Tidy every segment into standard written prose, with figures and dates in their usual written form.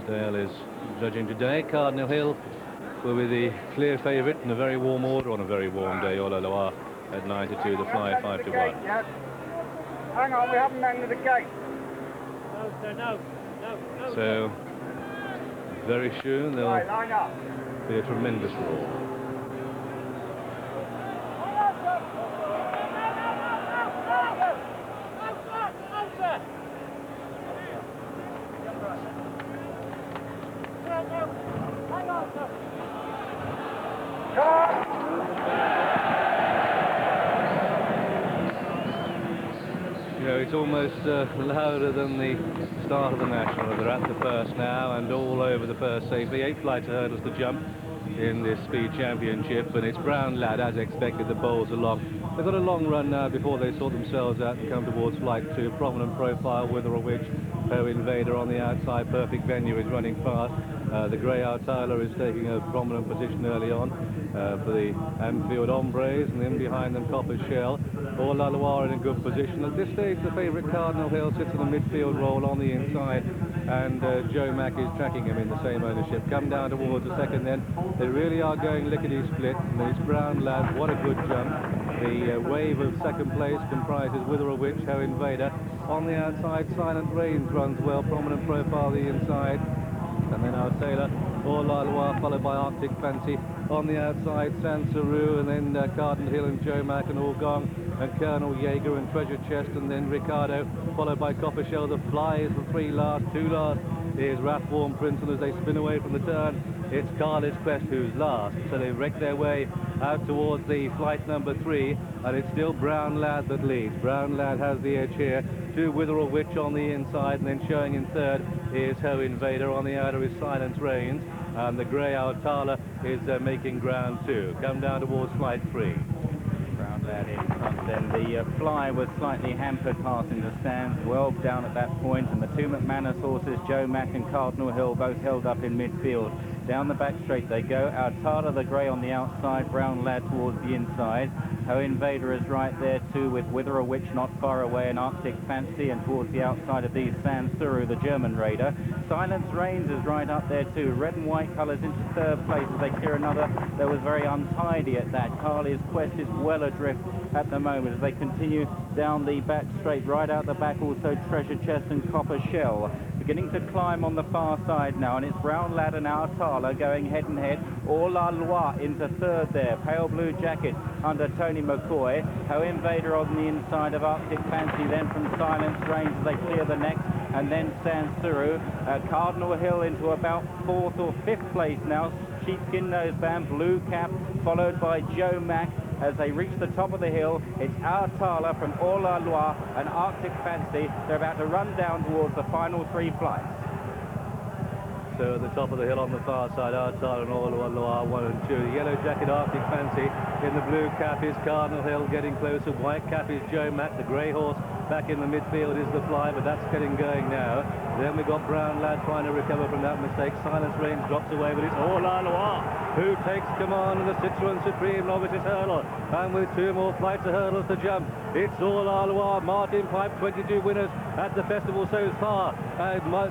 Dale is judging today. Cardinal Hill will be the clear favourite in a very warm order on a very warm day. Hors La Loi at 9 to 2, the fly 5 to 1. Hang on, we haven't mended the gate. No, sir, no. So, very soon there'll Line up. be a tremendous roar. You know, it's almost louder than the start of the National. They're at the first now and all over the first safely. 8 flights of hurdles to jump in this speed championship, and it's Brown Lad, as expected, that bowls along. They've got a long run now before they sort themselves out and come towards flight 2. Prominent profile, Wither a Witch, Ho Invader on the outside. Perfect Venue is running fast. The Greyhound Tyler is taking a prominent position early on for the Anfield Hombres, and then behind them Copper Shell. Hors La Loi in a good position. At this stage, the favourite Cardinal Hill sits in the midfield role on the inside, and Joe Mack is tracking him in the same ownership. Come down towards the second then. They really are going lickety-split, and it's Brown Lad. What a good jump. The wave of second place comprises Wither a Witch, Ho Invader. On the outside, Silent Rains runs well. Prominent profile the inside. And then our sailor, Hors La Loi, followed by Arctic Fancy. On the outside, Sansaru, and then Cardinal Hill and Joe Mack and Orgong, and Colonel Jaeger and Treasure Chest, and then Ricardo, followed by Copper Shell. The fly is the 3 last, 2 last is Rathborn Prince, and as they spin away from the turn, it's Carly's Quest who's last. So they wreck their way out towards the flight number 3, and it's still Brown Lad that leads. Brown Lad has the edge here. 2 Wither a Witch on the inside, and then showing in third is Ho Invader. On the outer is Silence Reigns, and the Greyhound Tyler is making ground 2. Come down towards flight 3. Brown Lad in front then. The fly was slightly hampered passing the stands, well down at that point, and the 2 McManus horses, Joe Mack and Cardinal Hill, both held up in midfield. Down the back straight they go. Our Tyler the Grey on the outside, Brown Lad towards the inside. Ho Invader is right there too, with Wither a Witch not far away, and Arctic Fancy, and towards the outside of these Sansuru, the German raider. Silence Reigns is right up there too. Red and white colours into third place as they clear another. That was very untidy at that. Carly's Quest is well adrift at the moment as they continue down the back straight. Right out the back also Treasure Chest and Copper Shell. Beginning to climb on the far side now, and it's Brown Lad and our Tyler going head and head. Hors La Loi into third there. Pale blue jacket under Tony McCoy. Ho Invader on the inside of Arctic Fancy, then from Silence Reigns as they clear the next, and then Sansuru. Cardinal Hill into about 4th or 5th place now. Sheepskin noseband, blue cap, followed by Joe Mack. As they reach the top of the hill, it's our Tyler from Hors La Loi and Arctic Fancy. They're about to run down towards the final 3 flights. So at the top of the hill on the far side, our Tyler and Hors La Loi 1 and 2. The yellow jacket Arctic Fancy. In the blue cap is Cardinal Hill getting closer. White cap is Joe Mack. The grey horse back in the midfield is the fly, but that's getting going now. Then we've got Brown Lad trying to recover from that mistake. Silence Reigns drops away, but it's Hors La Loi who takes command of the Citroën Supreme Novices hurdle. And with 2 more flights of hurdles to jump, it's Hors La Loi. Martin Pipe, 22 winners at the festival so far.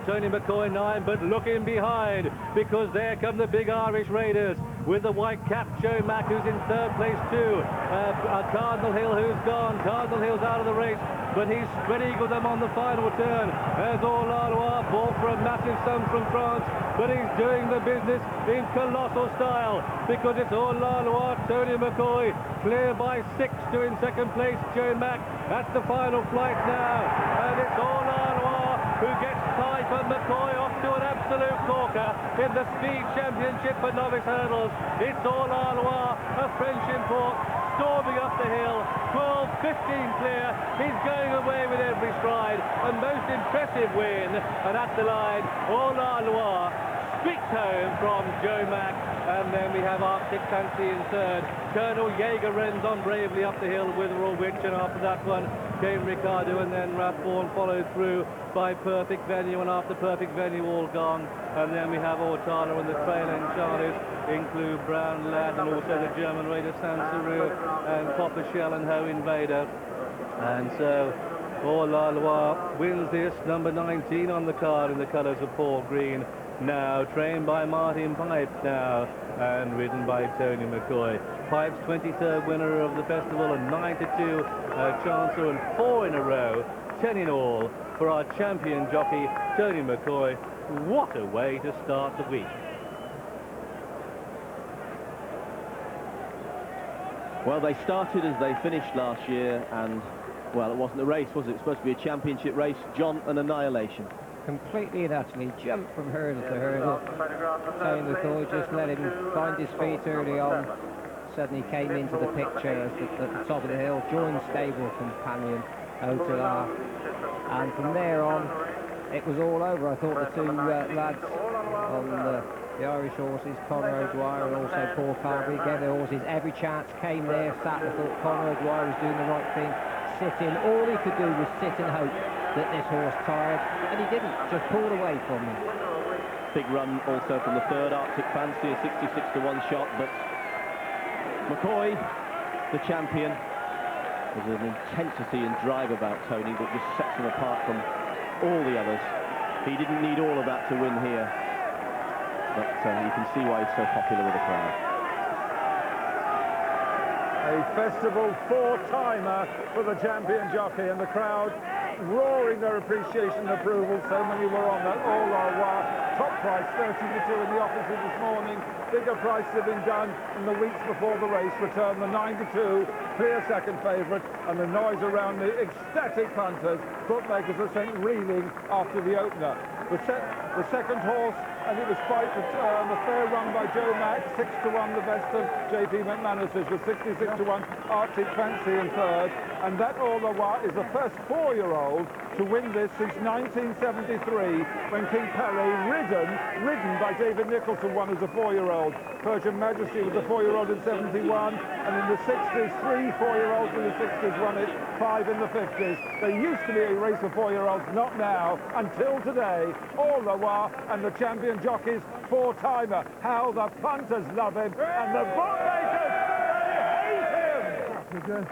Tony McCoy 9, but looking behind, because there come the big Irish Raiders with the white cap, Joe Mack, who's in third place too. Cardinal Hill, who's gone. Cardinal Hill's out of the race, but he's spread eagled them on the final turn. As Hors La Loi bought for a massive sum from France, but he's doing the business in colossal style, because it's Hors La Loi. Tony McCoy clear by 6 to in second place Joe Mack. That's the final flight now, and it's Hors La Loi who gets Pipe and McCoy off to an absolute corker in the Speed Championship for novice hurdles. It's Hors La Loi, a French import, storming up the hill, 12-15 clear. He's going away with every stride, a most impressive win, and at the line, Hors La Loi streaks home from Joe Mack, and then we have Arctic Fancy in third. Colonel Jaeger runs on bravely up the hill with Wither a Witch, and after that one came Ricardo, and then Rathborn followed through by Perfect Venue, and after Perfect Venue all gone. And then we have Ortana, and the trailing Charlies include Brown Lad and also the German raider Sansaru and Copper Shell and Ho Invader. And so Hors La Loi wins this, number 19 on the card in the colours of Paul Green now, trained by Martin Pipe now, and ridden by Tony McCoy. Pipe's 23rd winner of the festival, and 9-2 chancer, and 4 in a row, 10 in all for our champion jockey, Tony McCoy. What a way to start the week. Well, they started as they finished last year, and, well, it wasn't a race, was it? It's supposed to be a championship race. John, an annihilation. Completely and utterly jumped from hurdle to hurdle. Tony McCoy just let him find his feet early on. Suddenly came into the picture at the top of the hill, joined stable companion Hors La Loi, and from there on it was all over. I thought the two lads on the Irish horses, Conor O'Dwyer and also Paul Carberry, gave their horses every chance, came there, sat and thought Conor O'Dwyer was doing the right thing, sit in. All he could do was sit and hope that this horse tired, and he didn't, just pulled away from him. Big run also from the third, Arctic Fancy, a 66-1 shot, but McCoy, the champion, there's an intensity and drive about Tony that just sets him apart from all the others. He didn't need all of that to win here, but you can see why he's so popular with the crowd. A festival four-timer for the champion jockey, and the crowd roaring their appreciation and approval. So many were on that Hors La Loi. Top price 32 in the offices this morning. Bigger prices have been done in the weeks before the race. Returned the 9-2, clear second favourite, and the noise around the ecstatic punters. Bookmakers are sent reeling after the opener. The second horse, and it was quite the fair run by Joe Mack, 6-1 the best of J.P. McManus's, with 66-1 Arctic Fancy in third. And that Hors La Loi is the first 4-year-old to win this since 1973, when King Perry, ridden by David Nicholson, won as a 4-year-old. Persian Majesty was a 4-year-old in 71, and in the 60s, 3 4-year-olds in the 60s won it, 5 in the 50s. There used to be a race of 4-year-olds, not now, until today. Hors La Loi and the champion jockey's four-timer. How the punters love him, and the bookmakers, they hate him!